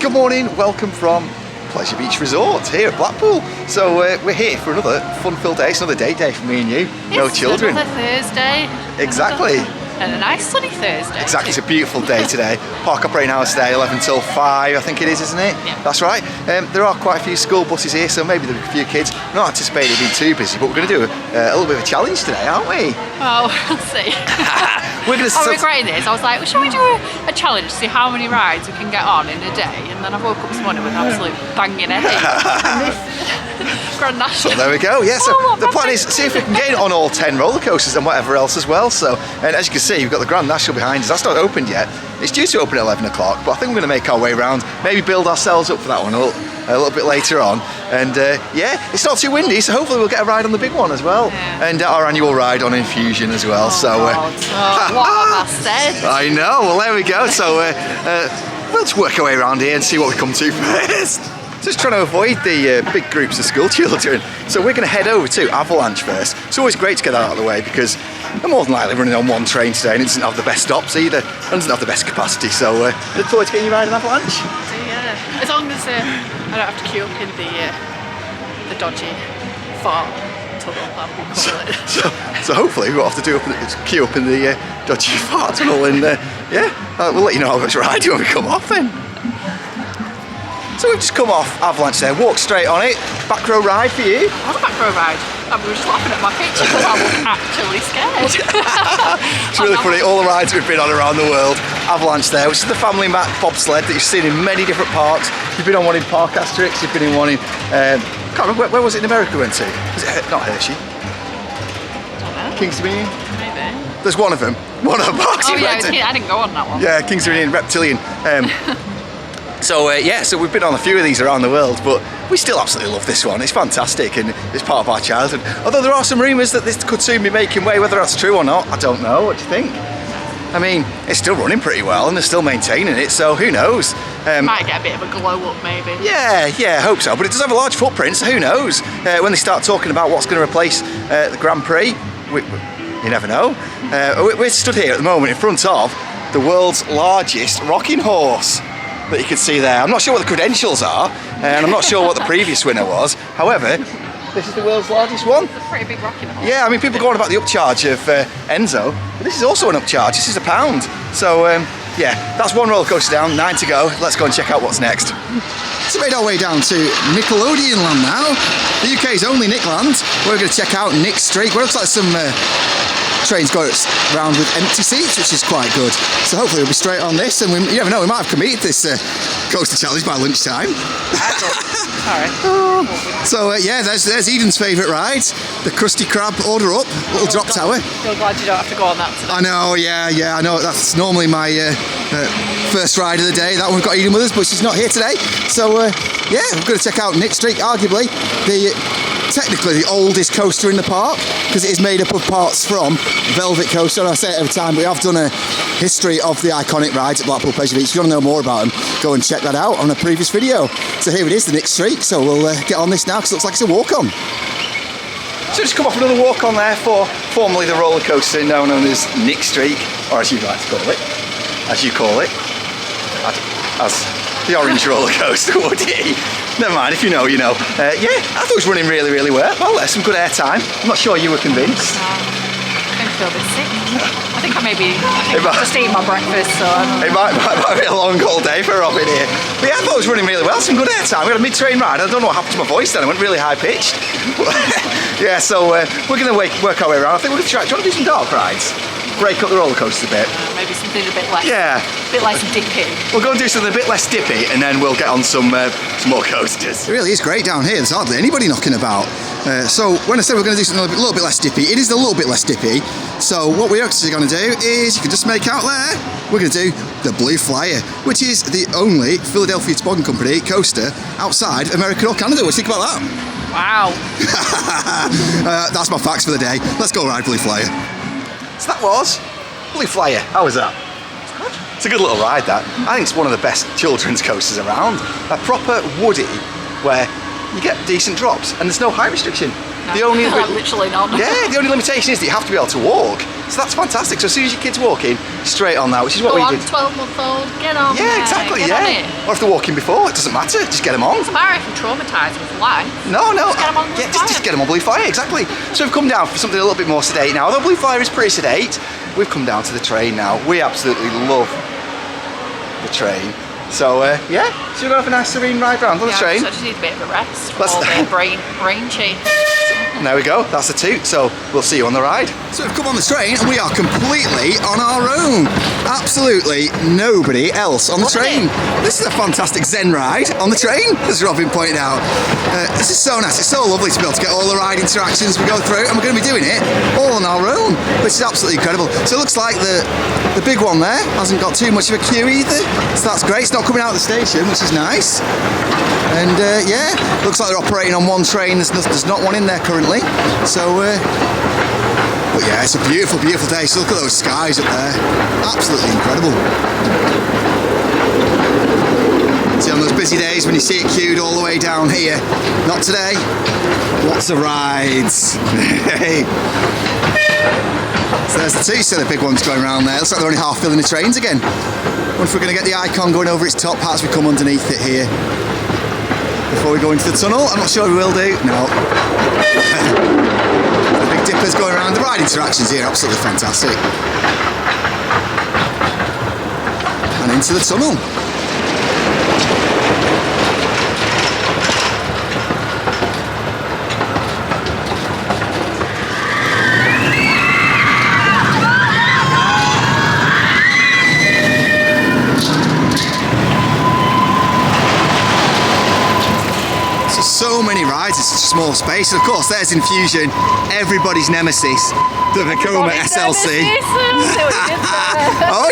Good morning, welcome from Pleasure Beach Resort here at Blackpool. So we're here for another fun-filled day. It's another date day for me and you. No children. Another Thursday. Exactly. And a nice sunny Thursday. Exactly, it's a beautiful day today. Park operating hours today, 11 till 5, I think it is, isn't it? Yeah. That's right. There are quite a few school buses here, so maybe there'll be a few kids. I'm not anticipating it being too busy, but we're going to do a little bit of a challenge today, aren't we? Oh, we'll see. We're going to I was regretting this. I was like, well, shall we do a challenge to see how many rides we can get on in a day? And then I woke up this morning with an absolute banging headache. Grand National. So there we go, yeah, so the plan is see if we can get on all 10 roller coasters and whatever else as well. So, and as you can see, we've got the Grand National behind us. That's not opened yet. It's due to open at 11 o'clock, but I think we're going to make our way around, maybe build ourselves up for that one a little bit later on. And yeah, it's not too windy, so hopefully we'll get a ride on the big one as well. Yeah. And our annual ride on Infusion as well. What have I said? I know, well there we go. So we'll just work our way around here and see what we come to first. Just trying to avoid the big groups of school children. So we're going to head over to Avalanche first. It's always great to get that out of the way because they're more than likely running on one train today and it doesn't have the best stops either and doesn't have the best capacity. So look forward to getting you riding Avalanche. Yeah, as long as I don't have to queue up in the dodgy fart tunnel, that we call it. So hopefully we won't have to queue up in the dodgy fart tunnel and yeah, we'll let you know how much riding when we come off then. So we've just come off Avalanche there, walked straight on it, back row ride for you. What a back row ride? I was just laughing at my picture because I was actually scared. It's really funny, all the rides we've been on around the world. Avalanche there, which is the family mat bobsled that you've seen in many different parks. You've been on one in Park Asterix, you've been in one in, can't remember, where was it in America we went to? Was it not Hershey? I don't know. King's Dominion? Maybe. There's one of them the parks Oh we yeah, went to. I didn't go on that one. Yeah, King's Dominion, Reptilian. So yeah, so we've been on a few of these around the world, but we still absolutely love this one. It's fantastic and it's part of our childhood. Although there are some rumours that this could soon be making way, whether that's true or not, I don't know. What do you think? I mean, it's still running pretty well and they're still maintaining it, so who knows? Might get a bit of a glow up maybe. Yeah, I hope so, but it does have a large footprint, so who knows? When they start talking about what's going to replace the Grand Prix, you never know. We're stood here at the moment in front of the world's largest rocking horse that you can see there. I'm not sure what the credentials are, and I'm not sure what the previous winner was. However, this is the world's largest one. It's a pretty big rocking horse. Yeah, I mean, people go on about the upcharge of Enzo, but this is also an upcharge. This is £1. So, yeah, that's one roller coaster down, 9 to go. Let's go and check out what's next. So we made our way down to Nickelodeon Land now, the UK's only Nickland. We're going to check out Nick Streak. Well, it looks like some trains go around with empty seats, which is quite good. So hopefully we'll be straight on this, and you never know, we might have completed this coaster challenge by lunchtime. Sorry. So yeah, there's Eden's favourite ride, the Krusty Krab Order Up, little drop tower. Feel glad you don't have to go on that today. I know, yeah, I know. That's normally my first ride of the day. That one got Eden with us, but she's not here today. So yeah, we're going to check out Nick Streak, arguably technically the oldest coaster in the park, because it is made up of parts from Velvet Coaster, and I say it every time, but we have done a history of the iconic rides at Blackpool Pleasure Beach. If you want to know more about them, go and check that out on a previous video. So here it is, the Nick Streak, so we'll get on this now, because it looks like it's a walk-on. So just come off another walk-on there for formerly the roller coaster known as Nick Streak, or as you'd like to call it, as you call it, as the orange roller coaster, would he? Never mind, if you know, you know. Yeah, I thought it was running really, really well. Well, there's some good air time. I'm not sure you were convinced. I feel a bit sick. I think I just ate my breakfast, so it might be a long cold day for Robin here. But yeah, I thought it was running really well. Some good air time. We had a mid-train ride. I don't know what happened to my voice then. I went really high-pitched. Yeah, so we're going to work our way around. I think we're going to try. Do you want to do some dark rides? Break up the roller coaster a bit. Maybe something a bit less. Yeah. A bit less dippy. We'll go and do something a bit less dippy, and then we'll get on some more coasters. It really is great down here. There's hardly anybody knocking about. So when I said we're going to do something a little bit less dippy, it is a little bit less dippy. So what we're actually going to do is, you can just make out there, we're going to do the Blue Flyer, which is the only Philadelphia Toboggan Company coaster outside America or Canada. What do you think about that? Wow. That's my facts for the day. Let's go ride Blue Flyer. So that was Blue Flyer. How was that? It's a good little ride, that. I think it's one of the best children's coasters around. A proper woody, where you get decent drops and there's no height restriction. The only literally none. Yeah, the only limitation is that you have to be able to walk. So that's fantastic. So as soon as your kids walk in, straight on that, which is what we did. 12-month-old, get on. Yeah, exactly. Get on it. Or if they're walking before, it doesn't matter. Just get them on. Doesn't matter if you're traumatised with life. No. Just get them on Blue Flyer. Just get them on Blue Flyer. Exactly. So we've come down for something a little bit more sedate now. Although Blue Flyer is pretty sedate, we've come down to the train now. We absolutely love the train. So yeah, so we're gonna have a nice serene ride round on the train. I just need a bit of a rest from all the brain change. And there we go, that's the toot, so we'll see you on the ride. So we've come on the train and we are completely on our own. Absolutely nobody else on the train. This is a fantastic zen ride on the train, as Robin pointed out. This is so nice, it's so lovely to be able to get all the ride interactions we go through, and we're going to be doing it all on our own, which is absolutely incredible. So it looks like the big one there hasn't got too much of a queue either, so that's great. It's not coming out of the station, which is nice. And yeah, looks like they're operating on one train. There's not one in there currently. So, but yeah, it's a beautiful, beautiful day. So look at those skies up there. Absolutely incredible. See, on those busy days when you see it queued all the way down here. Not today. Lots of rides. Hey. So there's the two set of big ones going around there. Looks like they're only half filling the trains again. Wonder if we're going to get the icon going over its top as we come underneath it here. Before we go into the tunnel, I'm not sure we will do. No. The big dippers going around. The ride interactions here are absolutely fantastic. And into the tunnel. So many rides in such a small space. And of course, there's Infusion, everybody's nemesis, the Vekoma SLC. Oh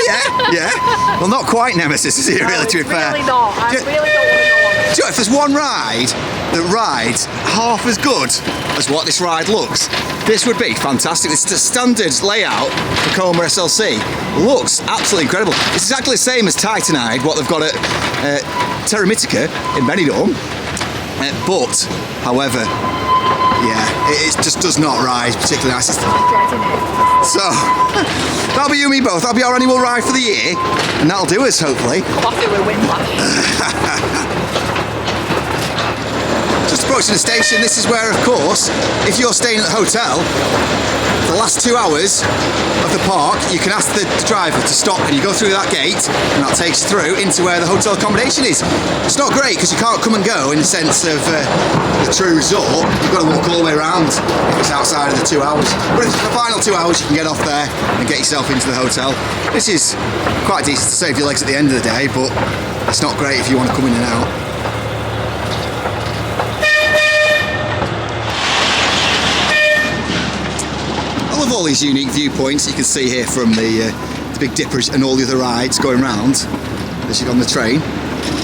yeah. Well, not quite nemesis, is it? No, really, to be fair. Really not. I really don't want to go on it. Do you know, if there's one ride that rides half as good as what this ride looks, this would be fantastic. It's the standard layout for Vekoma SLC. Looks absolutely incredible. It's exactly the same as Titanide, what they've got at Terra Mythica in Benidorm. But, however, yeah, it just does not ride particularly nice. So, that'll be you and me both. That'll be our annual ride for the year, and that'll do us, hopefully. I'm off it with whiplash. Just approaching the station. This is where, of course, if you're staying at the hotel, the last 2 hours of the park, you can ask the driver to stop and you go through that gate and that takes you through into where the hotel accommodation is. It's not great because you can't come and go in the sense of the true resort. You've got to walk all the way around if it's outside of the 2 hours. But if it's the final 2 hours, you can get off there and get yourself into the hotel. This is quite decent to save your legs at the end of the day, but it's not great if you want to come in and out. All these unique viewpoints you can see here from the Big Dippers and all the other rides going round as you're on the train.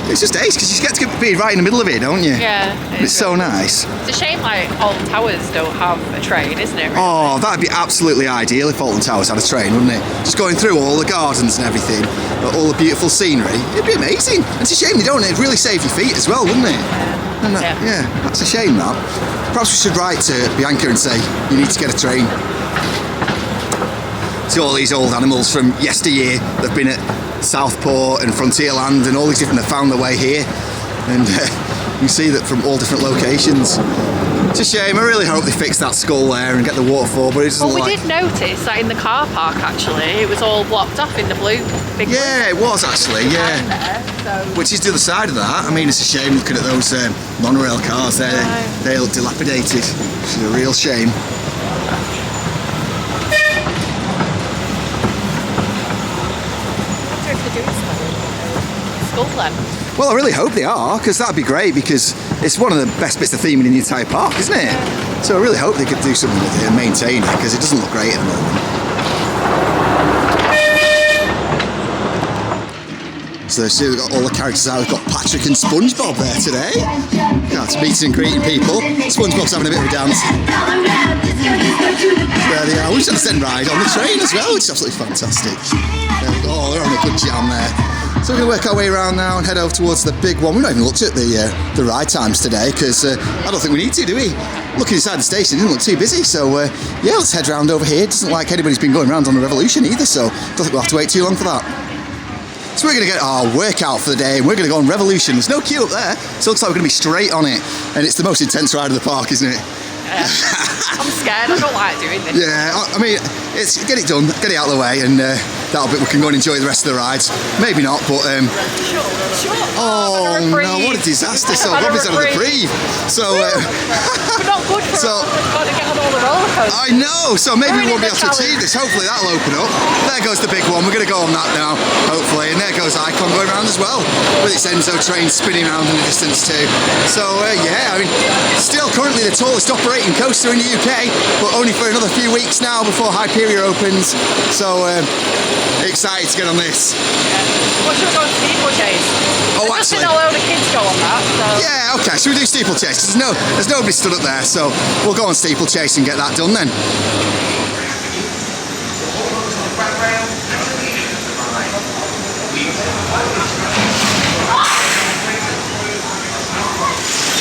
It's just ace because you get to be right in the middle of it, don't you? Yeah. It's so nice. It's a shame like Alton Towers don't have a train, isn't it? Really? Oh, that'd be absolutely ideal if Alton Towers had a train, wouldn't it? Just going through all the gardens and everything, all the beautiful scenery. It'd be amazing. And it's a shame they don't. It'd really save your feet as well, wouldn't it? And yeah, that's a shame that. Perhaps we should write to Bianca and say, you need to get a train. To all these old animals from yesteryear that have been at Southport and Frontierland and all these different have found their way here, and you see that from all different locations. It's a shame. I really hope they fix that skull there and get the waterfall, but it doesn't. Well, we did notice that in the car park actually it was all blocked off in the blue. Yeah, it was actually. Yeah, which is the other side of that. I mean, it's a shame looking at those monorail cars there. They look dilapidated. It's a real shame. Well, I really hope they are, because that'd be great, because it's one of the best bits of theming in the entire park, isn't it? So I really hope they could do something with it and maintain it, because it doesn't look great at the moment. So see, we've got all the characters out. We've got Patrick and SpongeBob there today. Yeah, it's meeting and greeting people. SpongeBob's having a bit of a dance. There they are. We've just had a Zen ride on the train as well, which is absolutely fantastic. There we go. Oh, they're having a good jam there. So we're going to work our way around now and head over towards the big one. We've not even looked at the ride times today because I don't think we need to, do we? looking inside the station, it didn't look too busy. So yeah, let's head round over here. It doesn't like anybody's been going around on the Revolution either, so don't think we'll have to wait too long for that. So we're going to get our workout for the day, and we're going to go on Revolution. There's no queue up there, so it looks like we're going to be straight on it. And it's the most intense ride of the park, isn't it? I'm scared, I don't like doing this. Yeah, I mean, it's get it done, get it out of the way, and that'll be, we can go and enjoy the rest of the rides. Maybe not, but oh no, what a disaster! So Robbie's had a reprieve. So we're not good for got to get on all the roller coasters. I know, so maybe we won't be able to achieve this. Hopefully that'll open up. There goes the big one. We're going to go on that now, hopefully, and there goes Icon going around as well, with its Enzo train spinning around in the distance too. So yeah, I mean, still currently the tallest operating coaster in the UK, but only for another few weeks now before Hyperia opens. So excited to get on this. Yeah. What should we go on Steeplechase? Oh, I've just actually, seen a load of kids go on that. So. yeah, okay. Should we do Steeplechase? There's nobody stood up there, so we'll go on Steeplechase and get that done then.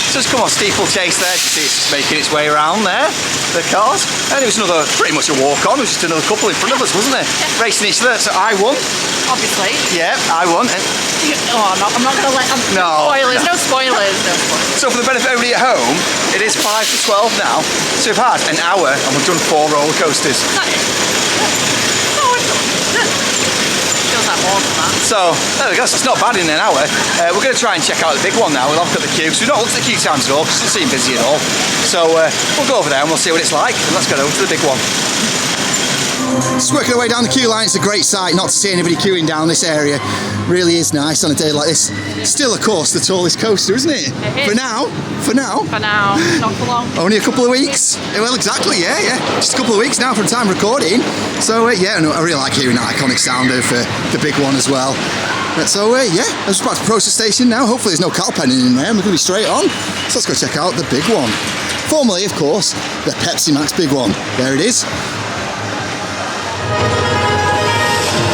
Just come on Steeplechase there, you see it's just making its way around there, the cars. And it was another, pretty much a walk on, it was just another couple in front of us, wasn't it? Yeah. Racing each other, so I won. Obviously. Yeah, I won. Oh, I'm not going to let them. No spoilers. So for the benefit of everybody at home, it is 5 to 12 now. So we've had an hour and we've done 4 roller coasters. More than that. So there we go, so it's not bad in an hour. We're going to try and check out the big one now. We'll have a look at the queue. So we've not looked at the queue times at all because it doesn't seem busy at all. So we'll go over there and we'll see what it's like. And let's go over to the big one. Just working our way down the queue line. It's a great sight not to see anybody queuing down this area. Really is nice on a day like this. Still, of course, the tallest coaster, isn't it? It is. For now. For now, not for long. Only a couple of weeks. Well, exactly, yeah. Just a couple of weeks now from time recording. So yeah, no, I really like hearing that iconic sound of the big one as well. So yeah, I'm just about to approach the station now. Hopefully there's no cow penning in there and we're going to be straight on. So let's go check out the big one. Formerly, of course, the Pepsi Max Big One. There it is.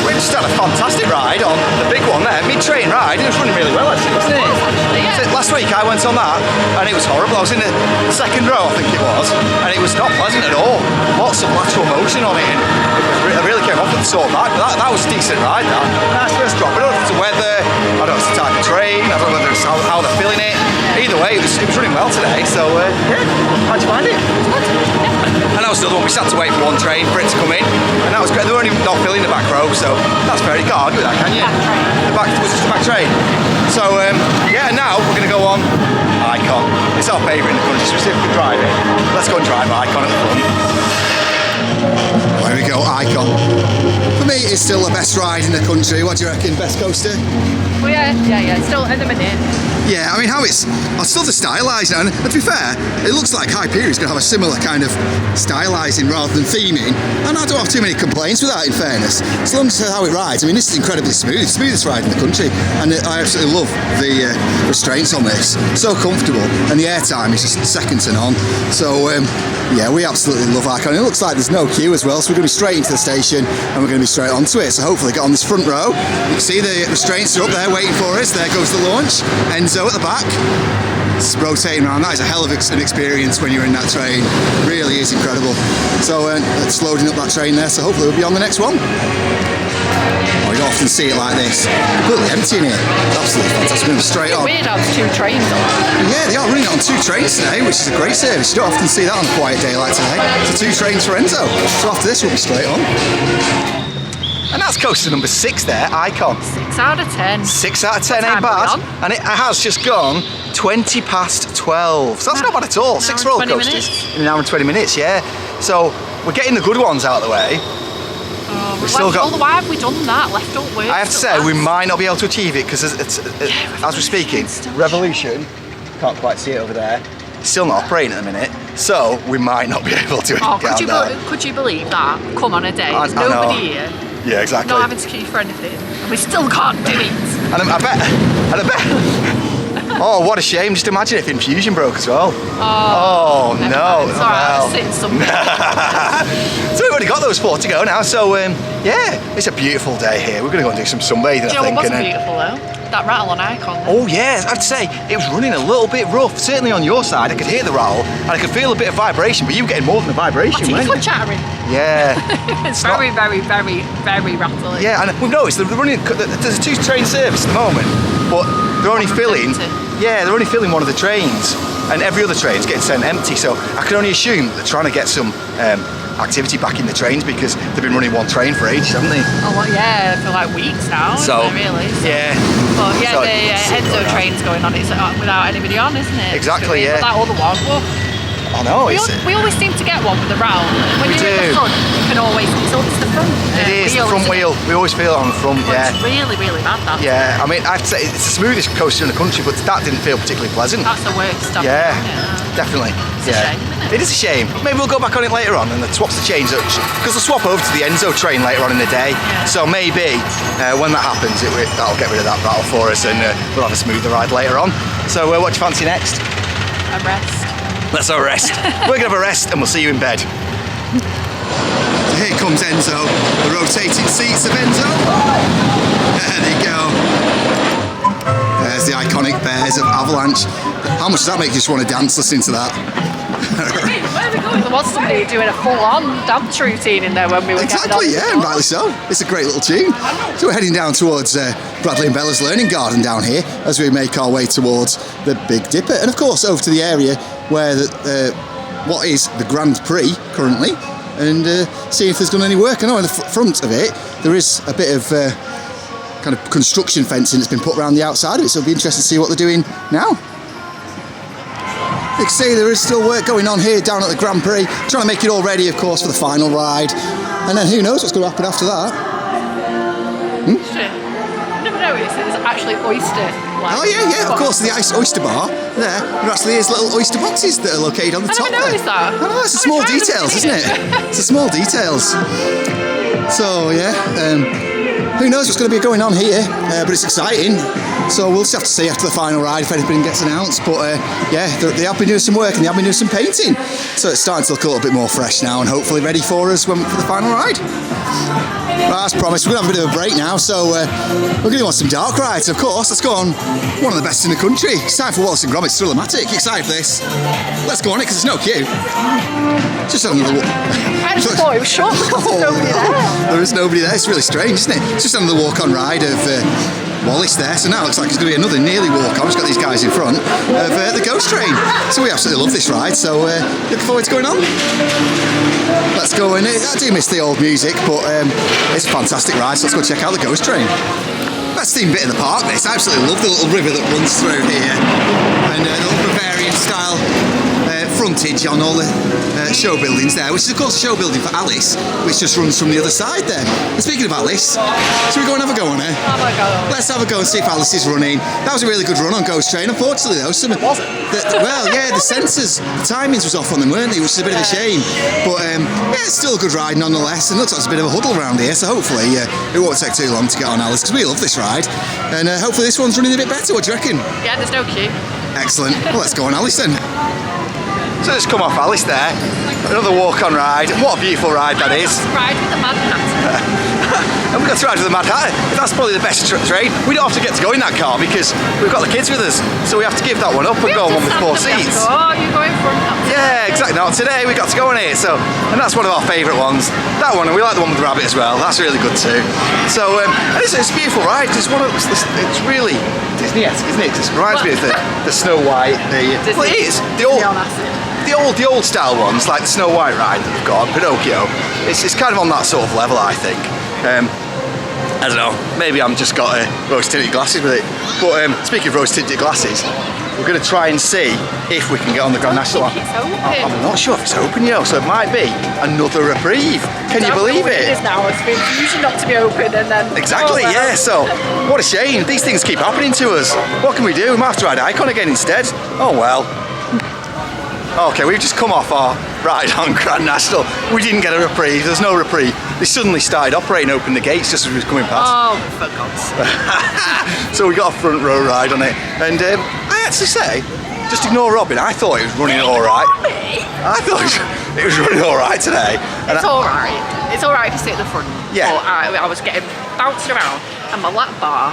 We just had a fantastic ride on the big one there, mid-train ride. It was running really well actually, wasn't it? Yeah. So last week I went on that and it was horrible. I was in the second row, I think it was, and it was not pleasant at all. Lots of lateral motion on it, and I really came off with the sore back. But that was a decent ride. That nice first drop. I don't know if it's the weather, I don't know if it's the type of train, I don't know whether it's how they're filling it. Either way, it was running well today. So yeah, how'd you find it? And that was the other one. We just had to wait for one train for it to come in, and that was great. They were only not filling the back row, so that's fair. You can't argue with that, can you? The back was just the back train. So yeah, now we're going to go on Icon. It's our favourite in the country, so we'll see if we can drive it. Let's go and drive Icon at the front. There we go, Icon. For me, it's still the best ride in the country. What do you reckon? Best coaster? Well, yeah. Still at the minute. Yeah, I mean, I'll still to stylised now. And to be fair, it looks like Hyperia is going to have a similar kind of stylising rather than theming. And I don't have too many complaints with that, in fairness. As long as how it rides. I mean, this is incredibly smooth. Smoothest ride in the country. And I absolutely love the restraints on this. So comfortable. And the airtime is just second to none. So, yeah, we absolutely love Icon. It looks like there's no queue as well. So we're going to be straight into the station and we're going to be straight onto it. So hopefully get on this front row. You can see the restraints are up there waiting for us. There goes the launch. Enzo at the back. It's rotating around. That is a hell of an experience when you're in that train. It really is incredible. So it's loading up that train there. So hopefully we'll be on the next one. Oh, you don't often see it like this. Completely empty in here. Absolutely fantastic. We're going to be straight on. Weird how there's 2 trains on. Yeah, they are running on 2 trains today, which is a great service. You don't often see that on a quiet day like today. So 2 trains for Enzo. So after this we'll be straight on. And that's coaster number 6 there, Icon. 6 out of 10. 6 out of 10 ain't bad. And it has just gone 20 past 12. So that's not bad at all. 6 roller coasters in an hour and 20 minutes, yeah. So we're getting the good ones out of the way. We've still got. Why have we done that? Left up work. I have to say, we might not be able to achieve it because as we're speaking, Revolution, can't quite see it over there, still not operating at the minute, so we might not be able to get down. Could you believe that? Come on a day, there's nobody here. Yeah, exactly. Not having to queue for anything, and we still can't do it. And I bet. Oh, what a shame! Just imagine if Infusion broke as well. Oh no! It's alright, sitting somewhere. So we've already got those 4 to go now. So yeah, it's a beautiful day here. We're going to go and do some sunbathing. Do you know what was beautiful though? that rattle on Icon. Oh yeah, I'd say it was running a little bit rough. Certainly on your side, I could hear the rattle and I could feel a bit of vibration, but you were getting more than the vibration, My teeth weren't were you? chattering. Yeah. It's very rattly. Yeah, and we've noticed they're running. There's a 2 train service at the moment, but they're only filling. Yeah, they're only filling one of the trains, and every other train's getting sent empty. So I can only assume that they're trying to get some activity back in the trains because they've been running one train for ages, haven't they? Oh well, yeah, for like weeks now. So isn't it, really. So, yeah. But yeah, So the Enzo train's going on. It's without anybody on, isn't it? Exactly, yeah. But that other one, well, I know. we always seem to get one with the rattle. When We you're in do. the front, you can always. It's the front. It is the wheel, front isn't it? wheel. We always feel it on the front. But Yeah. It's really, really bad. That. Yeah. I mean, I'd say it's the smoothest coaster in the country, but that didn't feel particularly pleasant. That's the worst stuff. Yeah, Isn't it? definitely. It's a shame, isn't it? It is a shame. Maybe we'll go back on it later on and the swaps the chains up because they'll swap over to the Enzo train later on in the day. Yeah. So maybe when that happens, that'll get rid of that rattle for us and we'll have a smoother ride later on. So what do you fancy next? A rest. Let's have a rest. We're gonna have a rest and we'll see you in bed. So here comes Enzo, the rotating seats of Enzo. There they go. There's the iconic bears of Avalanche. How much does that make you just want to dance listening to that? Where are we going? There was somebody doing a full-on dance routine in there when we were Exactly, getting on. yeah, and rightly so. It's a great little tune. So we're heading down towards Bradley and Bella's Learning Garden down here as we make our way towards the Big Dipper. And of course over to the area where what is the Grand Prix currently and see if there's done any work. I know in the front of it there is a bit of kind of construction fencing that's been put around the outside of it, so it'll be interesting to see what they're doing now. You can see there is still work going on here down at the Grand Prix, trying to make it all ready, of course, for the final ride. And then who knows what's going to happen after that. I never noticed there's actually oyster. Oh yeah, of course, the oyster bar there. There actually is little oyster boxes that are located on the top never there. noticed that. I know, it's the small details, isn't it? It's the small details. So yeah, who knows what's going to be going on here, but it's exciting. So we'll just have to see after the final ride if anything gets announced. But yeah, they have been doing some work and they have been doing some painting. So it's starting to look a little bit more fresh now and hopefully ready for us for the final ride. Right, as promised, we're going to have a bit of a break now, so we're going to want some dark rides, of course. Let's go on one of the best in the country. It's time for Wallace and Gromit's Thrillmatic. You excited for this? Let's go on it because there's no queue. Just another I just thought it was short because there's nobody there. There is nobody there. It's really strange, isn't it? It's just another walk-on ride of Wallace there. So now it looks like it's going to be another nearly walk-on. We've got these guys in front of the Ghost Train. So we absolutely love this ride. So looking forward to going on. Let's go in. I do miss the old music, but it's a fantastic ride. So let's go check out the Ghost Train. Best themed bit of the park, this. I absolutely love the little river that runs through here. And the little Bavarian style frontage on all the show buildings there, which is of course a show building for Alice, which just runs from the other side there. And speaking of Alice, should we go and have a go on her? Have a go. Let's have a go and see if Alice is running. That was a really good run on Ghost Train. Unfortunately though, the sensors, the timings was off on them, weren't they? Which is a bit of a shame. But yeah, it's still a good ride nonetheless. And looks like there's a bit of a huddle around here, so hopefully it won't take too long to get on Alice because we love this ride. And hopefully this one's running a bit better. What do you reckon? Yeah, there's no queue. Excellent. Well, let's go on Alice then. So just come off Alice there. Another walk-on ride. What a beautiful ride that is. Ride with the Mad Hat. And we've got to ride with the Mad Hatter. That's probably the best train. We don't have to get to go in that car because we've got the kids with us. So we have to give that one up and go on one with 4 seats. Oh, you're going from... Yeah, exactly. Now today we got to go on it. So, and that's one of our favourite ones. That one, and we like the one with the rabbit as well. That's really good too. So and it's a beautiful ride. It's really Disney-esque, isn't it? It reminds me of the Snow White. Well, it is the old style ones, like the Snow White ride that we've got, Pinocchio. It's kind of on that sort of level, I think. I don't know, maybe I'm just got rose tinted glasses with it. But speaking of rose tinted glasses, we're going to try and see if we can get on the Grand National. I'm not sure if it's open, so it might be another reprieve. Can you believe it? It is now. It's been usually not to be open and then... Exactly, yeah, so what a shame. These things keep happening to us. What can we do? We might have to ride Icon again instead. Oh well. Okay, we've just come off our ride on Grand National. We didn't get a reprieve, there's no reprieve. They suddenly started operating, opened the gates just as we was coming past. Oh, for God's sake. So we got a front row ride on it. And I had to say, just ignore Robin, I thought it was running alright. I thought it was running alright today. It's alright. It's alright if you sit at the front. Yeah. But I was getting bounced around and my lap bar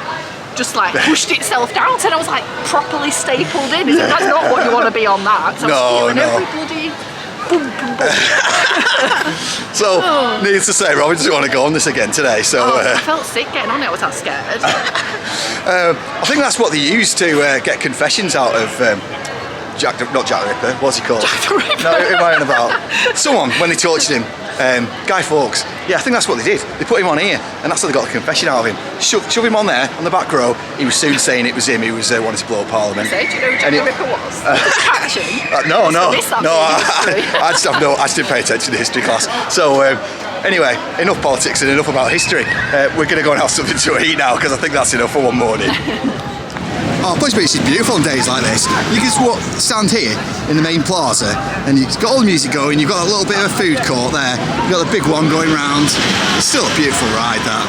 just like pushed itself down, and I was like properly stapled in. That's not what you want to be on that. So I was feeling every bloody boom, boom, boom. So, needless to say, Robin doesn't want to go on this again today. So I felt sick getting on it. I was that scared. I think that's what they use to get confessions out of not Jack the Ripper. What's he called? Jack the Ripper. No, who am I on about? Someone when they tortured him. Guy Fawkes. Yeah, I think that's what they did. They put him on here, and that's how they got the confession out of him. Shove him on there, on the back row. He was soon saying it was him who was wanting to blow up Parliament. Do you know who Jack the Ripper was? Catch him? No. I just didn't pay attention to history class. So anyway, enough politics and enough about history. We're going to go and have something to eat now, because I think that's enough for one morning. Oh, Pleasure Beach is beautiful on days like this. You can just stand here in the main plaza and you've got all the music going, you've got a little bit of a food court there, you've got the big one going round. It's still a beautiful ride, that.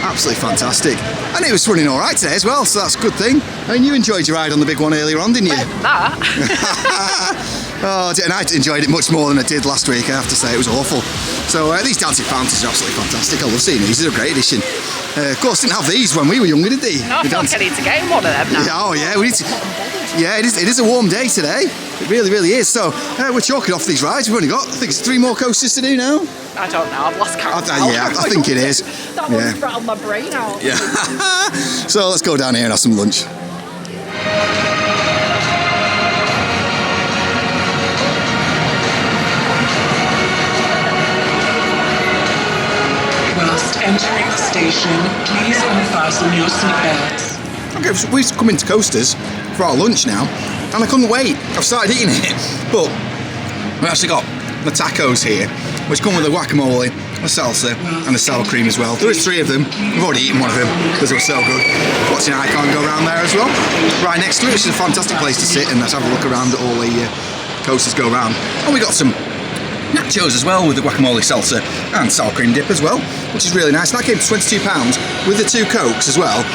Absolutely fantastic. And it was running all right today as well, so that's a good thing. I mean, you enjoyed your ride on the big one earlier on, didn't you? That. Oh, and I enjoyed it much more than I did last week, I have to say. It was awful. So these dancing fountains are absolutely fantastic. I love seeing these. They're a great addition. Of course, didn't have these when we were younger, did they? No, I feel like I need to get in one of them now. Oh yeah, we need to. Yeah, it is a warm day today. It really is. So we're chalking off these rides. We've only got, I think it's 3 more coasters to do now. I don't know. I've lost count. I think it is. That one's rattled my brain out. Yeah. So let's go down here and have some lunch. Whilst entering the station, please unfasten your seatbelts. Okay, so we've come into Coasters for our lunch now, and I couldn't wait. I've started eating it, but we've actually got the tacos here, which come with the guacamole, a salsa, and a sour cream as well. There is 3 of them. We've already eaten one of them because it was so good. Watching Icon go around there as well. Right next to it, which is a fantastic place to sit and let's have a look around at all the coasters go around. And we got some nachos as well with the guacamole salsa and sour cream dip as well, which is really nice. And that came to £22 with the 2 Cokes as well.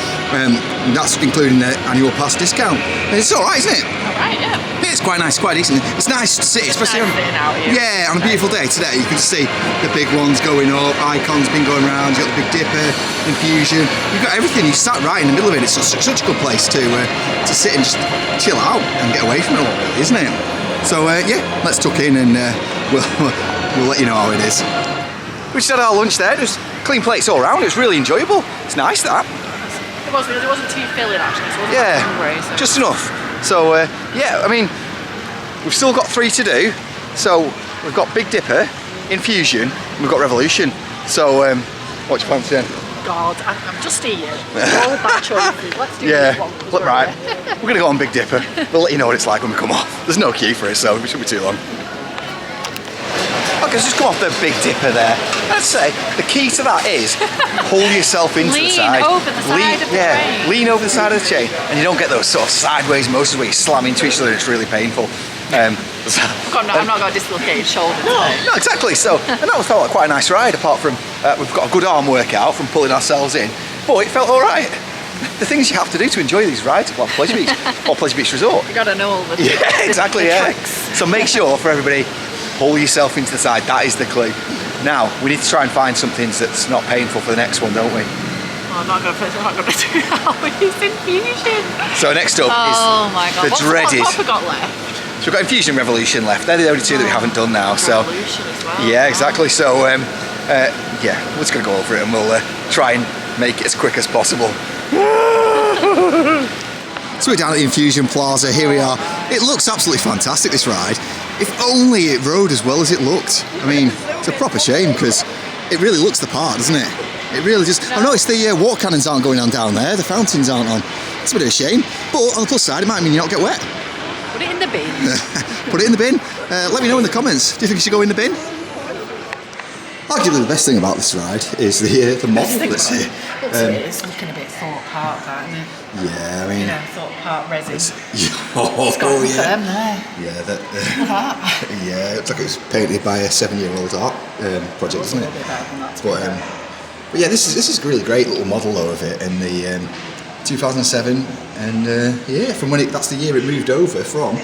That's including the annual pass discount. And it's alright, isn't it? Alright, yeah. Yeah, it's quite nice, quite decent. It's nice to sit, especially on a beautiful day today. You can see the big ones going up, Icon's been going around, you've got the Big Dipper, Infusion, you've got everything. You sat right in the middle of it. It's such a good place to sit and just chill out and get away from it all, really, isn't it? So yeah, let's tuck in and we'll let you know how it is. We just had our lunch there, just clean plates all around. It was really enjoyable. It's nice, that. It wasn't too filling actually, so it wasn't hungry, so. Just enough. So yeah, I mean, we've still got 3 to do. So we've got Big Dipper, Infusion, and we've got Revolution. So what's your plan then? God, I'm just eating. All bad choices. Let's do this one. Look, right. We're going to go on Big Dipper. We'll let you know what it's like when we come off. There's no queue for it, so it shouldn't be too long. Okay, so just come off the Big Dipper there. I'd say the key to that is pull yourself into the side. Lean over the side of the train. Lean over the side of the chain, and you don't get those sort of sideways motions where you slam into each other. It's really painful. I'm not got a dislocated shoulder today. No, exactly. So, and that felt like quite a nice ride. Apart from we've got a good arm workout from pulling ourselves in, but it felt all right. The things you have to do to enjoy these rides at Pleasure Beach or Pleasure Beach Resort. You got to know all the exactly. the Yeah. tricks. So make sure for everybody, pull yourself into the side. That is the clue. Now we need to try and find something that's not painful for the next one, don't we? Oh, I'm not going to do that with this Infusion. So next up is the dreaded. What have we got left? So we've got Infusion, Revolution left. They're the only 2 that we haven't done now. So Revolution as well. yeah, exactly. So yeah, we're just going to go over it and we'll try and make it as quick as possible. So we're down at the Infusion Plaza, here we are. It looks absolutely fantastic, this ride. If only it rode as well as it looked. I mean, it's a proper shame because it really looks the part, doesn't it? It really just... I've noticed the water cannons aren't going on down there, the fountains aren't on. It's a bit of a shame, but on the plus side it might mean you not get wet. Put it in the bin. Put it in the bin. Let me know in the comments. Do you think it should go in the bin? Arguably the best thing about this ride is the model that's here. It's looking a bit thought apart, that, isn't it? Yeah, I mean... thought apart resin. It's got yeah. there. Yeah, yeah, it's like it was painted by a 7-year-old art project, isn't it? But yeah, this is a really great little model though of it in the 2007, and yeah, from when that's the year it moved over from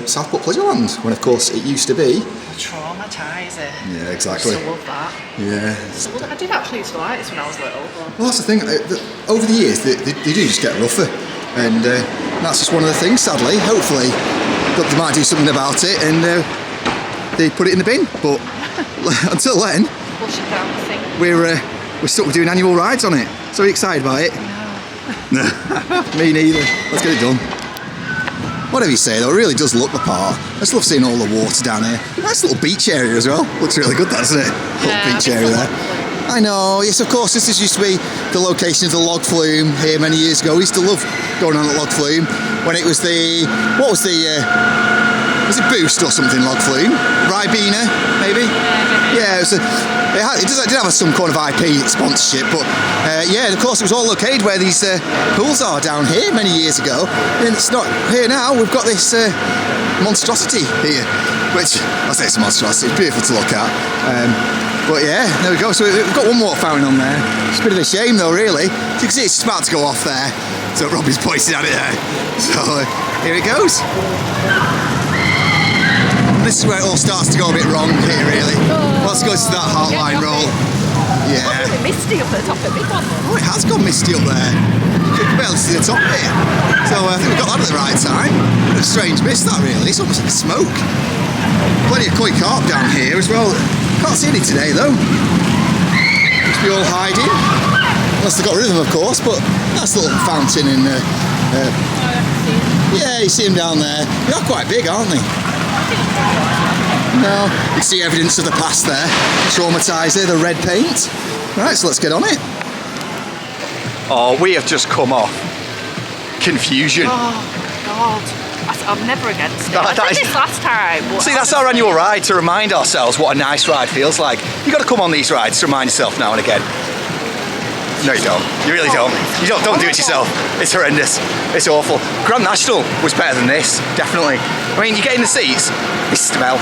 Southport Pleasureland, when of course it used to be Trauma appetizer. Yeah, exactly. I love that. Yeah. I did actually used to like this when I was little. Well, that's the thing. Over the years, they do just get rougher, and that's just one of the things. Sadly, hopefully, they might do something about it, and they put it in the bin. But until then, Flush it down the thing. we're stuck with doing annual rides on it. So are you excited about it? No. Me neither. Let's get it done. Whatever you say though, it really does look the part. I just love seeing all the water down here. Nice little beach area as well. Looks really good, doesn't it? Little beach area there. I know, yes of course, this used to be the location of the log flume here many years ago. We used to love going on at log flume when it was the, was it Boost or something, log flume? Ribena, maybe? Yeah, it did have some kind of IP sponsorship, but yeah, of course it was all located where these pools are down here many years ago, and it's not here now. We've got this monstrosity here, which, I say it's a monstrosity, it's beautiful to look at. But yeah, there we go. So we've got one water fountain on there. It's a bit of a shame though, really. As you can see, it's just about to go off there. So Robbie's pointing at it there. So here it goes. This is where it all starts to go a bit wrong here, really. Let's go to that heartline roll. Yeah. It's really misty up at the top of Big One. Oh, it has gone misty up there. You can barely see the top of it. So I think we got that at the right time. A strange mist, that really. It's almost like smoke. Plenty of koi carp down here as well. Can't see any today though. Must be all hiding. Unless they got rid of them, of course. But nice little fountain in. Yeah, you see them down there. They are quite big, aren't they? No, you see evidence of the past there. Traumatizer, the red paint. Right, so let's get on it. Oh, we have just come off Confusion. Oh, God. I'm never against it. That I did is- this last time. But See, that's our annual ride to remind ourselves what a nice ride feels like. You've got to come on these rides to remind yourself now and again. No, you don't. You really don't. You don't do it yourself. It's horrendous. It's awful. Grand National was better than this, definitely. I mean, you get in the seats, they smell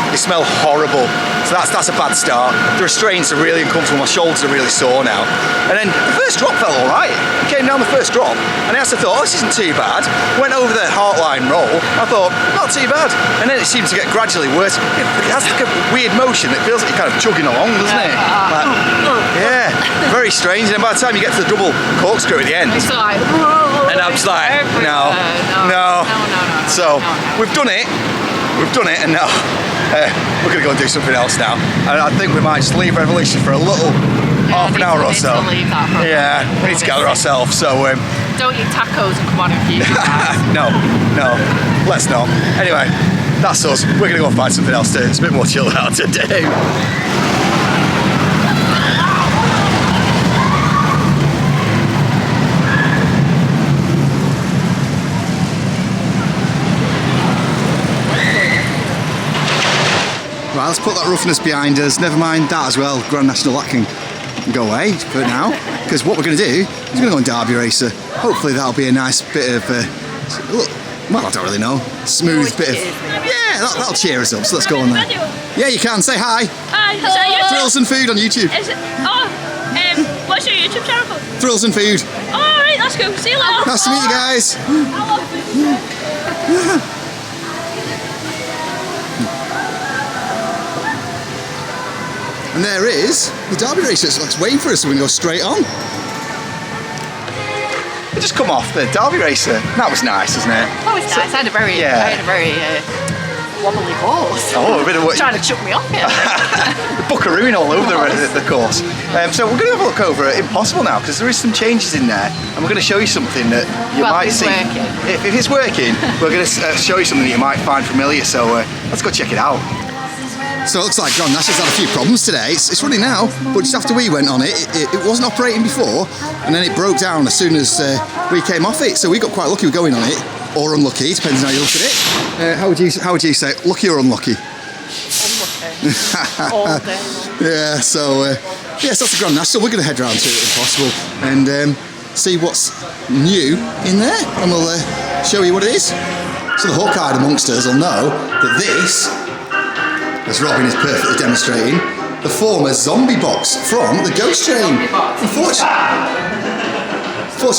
horrible. So that's a bad start. The restraints are really uncomfortable. My shoulders are really sore now. And then the first drop felt all right. We came down the first drop, and I thought, oh, this isn't too bad. Went over the heartline roll. I thought, not too bad. And then it seemed to get gradually worse. It has like a weird motion. It feels like you're kind of chugging along, doesn't it? Like, yeah, very strange. And then by the time you get to the double corkscrew at the end, it's like, and I'm just like, no. So we've done it, and now we're going to go and do something else now. And I think we might just leave Revolution for a little half an hour or so. Yeah, we need to gather ourselves. So don't eat tacos and come on Infusion, guys. no, let's not. Anyway, that's us. We're going to go and find something else to do. It's a bit more chilled out to do. Right, let's put that roughness behind us. Never mind that as well. Grand National, that can go away for now. Because what we're going to do is we're going to go on Derby Racer. Hopefully that'll be a nice bit of, well, I don't really know. Smooth bit of... Yeah, that'll cheer us up. So let's go on there. Yeah, you can. Say hi. Hi, is that YouTube? Thrills and Food on YouTube. Is it? What's your YouTube channel called? Thrills and Food. Alright, that's cool. See you later. Nice to meet you guys. I love food. And there is the Derby Racer. So it's waiting for us, so we can go straight on. We just come off the Derby Racer. That was nice, isn't it? Oh, it's nice. I had a very wobbly horse. Oh, a bit of what? Trying to chuck me off here. Buckarooing all over the course. So we're going to have a look over at Impossible now, because there is some changes in there, and we're going to show you something that you might see. If it's working, we're going to show you something that you might find familiar. So let's go check it out. So it looks like Grand National's had a few problems today. It's running now, but just after we went on it, it wasn't operating before, and then it broke down as soon as we came off it. So we got quite lucky with going on it, or unlucky, depends on how you look at it. How would you say it? Lucky or unlucky? Unlucky. All day long. Yeah. So so that's the Grand National. We're going to head round to Impossible and see what's new in there, and we'll show you what it is. So the Hawkeye amongst us will know that this, as Robin is perfectly demonstrating, the former zombie box from the Ghost Train. Unfortunately,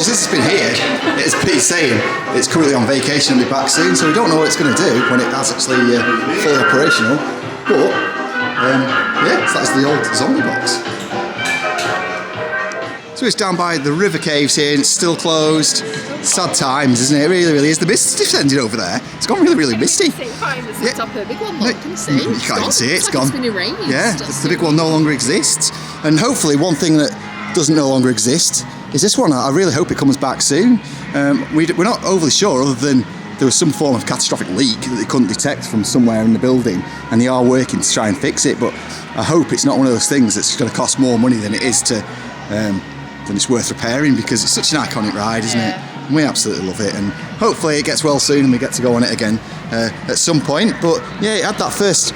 since it's been here, it's Pete saying it's currently on vacation and be back soon, so we don't know what it's going to do when it has actually fully operational. But Yeah, so that's the old zombie box. So it's down by the river caves here, and it's still closed. Sad times, isn't it? It really, really is. The mist descended over there. It's gone really, really misty. The top of the big one, look, can you see? You can't even see it. It's gone. It's been erased. Yeah, the big one no longer exists. And hopefully, one thing that doesn't no longer exist is this one. I really hope it comes back soon. We're not overly sure, other than there was some form of catastrophic leak that they couldn't detect from somewhere in the building, and they are working to try and fix it. But I hope it's not one of those things that's going to cost more money than it is to. Then it's worth repairing, because it's such an iconic ride, isn't it? And we absolutely love it, and hopefully it gets well soon and we get to go on it again at some point. But yeah, it had that first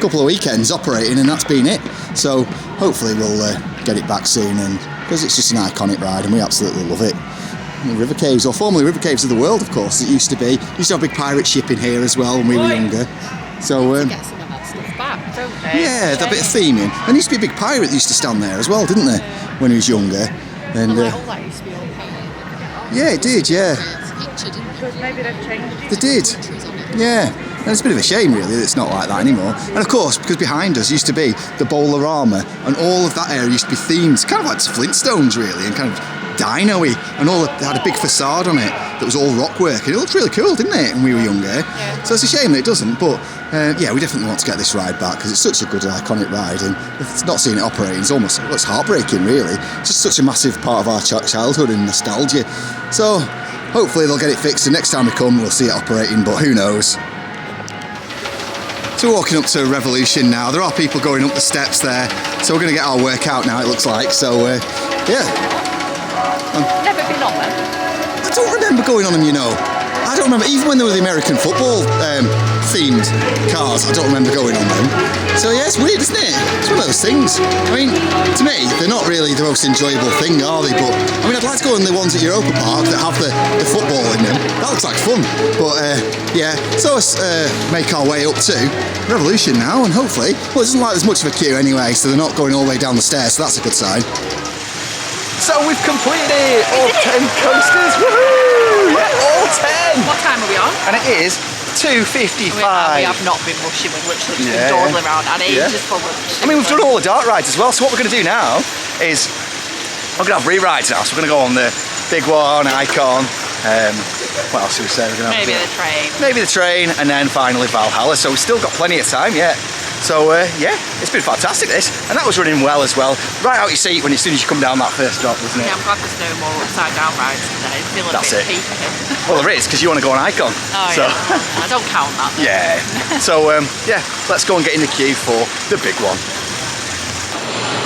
couple of weekends operating, and that's been it. So hopefully we'll get it back soon, and because it's just an iconic ride and we absolutely love it. And the River Caves, or formerly River Caves of the World, of course, it used to be. Used to have a big pirate ship in here as well when we were younger. So Get some of that stuff back, don't they? yeah, that bit of theming. And there used to be a big pirate that used to stand there as well, didn't there, when he was younger? And All that used to be all painted. yeah, it did, yeah. Maybe they've changed it. They did. Yeah. And it's a bit of a shame, really, that it's not like that anymore. And of course, because behind us used to be the Bowlerama, and all of that area used to be themed, kind of like Flintstones, really, and kind of dino-y, and they had a big facade on it that was all rock work, and it looked really cool, didn't it, when we were younger? Yeah. So it's a shame that it doesn't, but yeah, we definitely want to get this ride back, because it's such a good, iconic ride, and if not seeing it operating, it's heartbreaking, really. It's just such a massive part of our childhood and nostalgia. So hopefully they'll get it fixed, and next time we come, we'll see it operating, but who knows? So we're walking up to Revolution now. There are people going up the steps there, so we're going to get our workout now, it looks like. So yeah. Never been on them. I don't remember going on them, you know. I don't remember, even when they were the American football themed cars, I don't remember going on them. So yeah, it's weird, isn't it? It's one of those things. I mean, to me, they're not really the most enjoyable thing, are they? But I mean, I'd like to go on the ones at Europa Park that have the football in them. That looks like fun. But yeah, so let's make our way up to Revolution now, and hopefully, well, it doesn't like there's much of a queue anyway, so they're not going all the way down the stairs, so that's a good sign. So we've completed all 10 coasters. Woohoo! Yeah, all 10. What time are we on? And it is 2:55. We have not been rushing, we've literally just been dawdling around and ages for lunch. I mean, we've done all the dark rides as well, so what we're going to do now is we're going to have re-rides now. So we're going to go on the big one, Icon. What else do we say? We're gonna Maybe the train. Maybe the train, and then finally Valhalla. So we've still got plenty of time yet. So yeah, it's been fantastic this, and that was running well as well. Right out your seat as soon as you come down that first drop, wasn't it? Yeah, I'm glad there's no more upside down rides today. I feel a bit peaky. Well, there is, because you want to go on Icon. Oh so. Yeah, I don't count that. Though. Yeah. So yeah, let's go and get in the queue for the big one.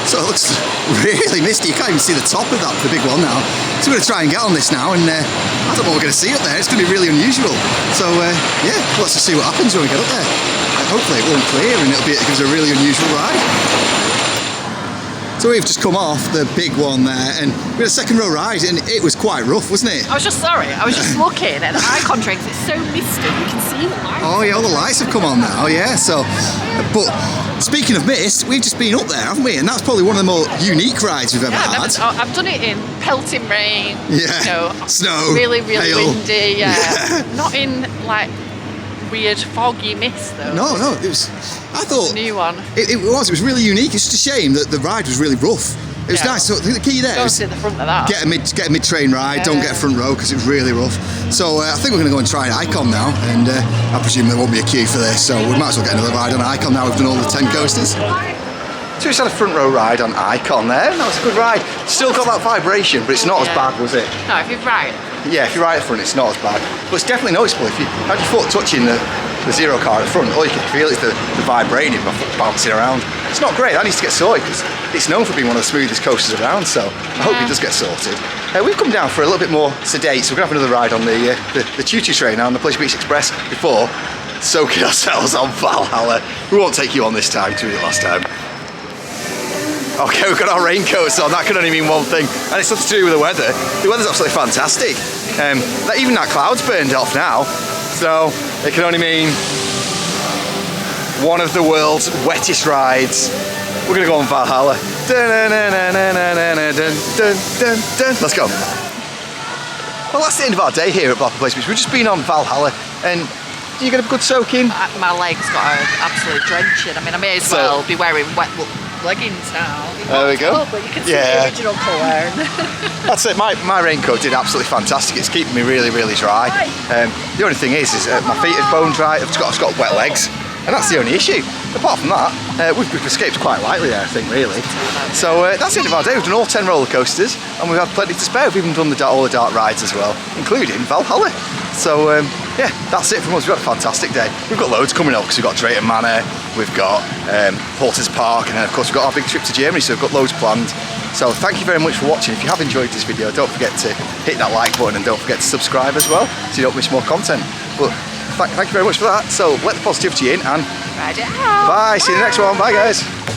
So it looks really misty. You can't even see the top of that, the big one now. So we're going to try and get on this now, and I don't know what we're going to see up there. It's going to be really unusual. So yeah, let's just see what happens when we get up there. Hopefully it won't clear, and it gives a really unusual ride. So we've just come off the big one there, and we had a second row ride, and it was quite rough, wasn't it? I was just looking at the icon trains. It's so misty, you can see the lights. Oh yeah, all the lights have come on now, yeah. So, but speaking of mist, we've just been up there, haven't we? And that's probably one of the more unique rides we've ever had. I've done it in pelting rain, snow, really, really hail. windy, not in like weird foggy mist though. No, it was. I thought new one. It was really unique. It's just a shame that the ride was really rough. It was nice. So the key there Don't is sit at the front of that. get a mid train ride. Don't get a front row because it was really rough. So I think we're going to go and try an Icon now, and I presume there won't be a queue for this. So we might as well get another ride on Icon now. We've done all the 10 coasters. So we just had a front row ride on Icon there, and that was a good ride. Still got that vibration, but it's not as bad, was it? No, if you're right. Yeah, if you're right at the front, it's not as bad. But it's definitely noticeable. If you had your foot touching the zero car at the front, all you can feel is the vibrating, my foot bouncing around. It's not great, that needs to get sorted, because it's known for being one of the smoothest coasters around, so I hope it does get sorted. We've come down for a little bit more sedate, so we're going to have another ride on the choo-choo train now on the Pleasure Beach Express before soaking ourselves on Valhalla. We won't take you on this time, because we did it last time. Okay, we've got our raincoats on, that can only mean one thing, and it's something to do with the weather. The weather's absolutely fantastic. Even that cloud's burned off now, so it can only mean one of the world's wettest rides. We're gonna go on Valhalla. Let's go. Well, that's the end of our day here at Blackpool Place Beach. We've just been on Valhalla, and Do you get a good soak in? My legs got an absolute drenching. I mean, I may as well be wearing wet leggings now. There we go. But you can see the original colour. That's it. My raincoat did absolutely fantastic. It's keeping me really, really dry. The only thing is my feet are bone dry. I've got wet legs, and that's the only issue. Apart from that, we've escaped quite lightly there, I think, really. So that's the end of our day. We've done all 10 roller coasters, and we've had plenty to spare. We've even done all the dark rides as well, including Valhalla. So yeah, that's it from us. We've had a fantastic day. We've got loads coming up because we've got Drayton Manor, we've got Porter's Park, and then of course we've got our big trip to Germany, so we've got loads planned. So thank you very much for watching. If you have enjoyed this video, don't forget to hit that like button and don't forget to subscribe as well so you don't miss more content. But thank you very much for that. So let the positivity in and Ride it out. bye. See you in the next one. Bye guys.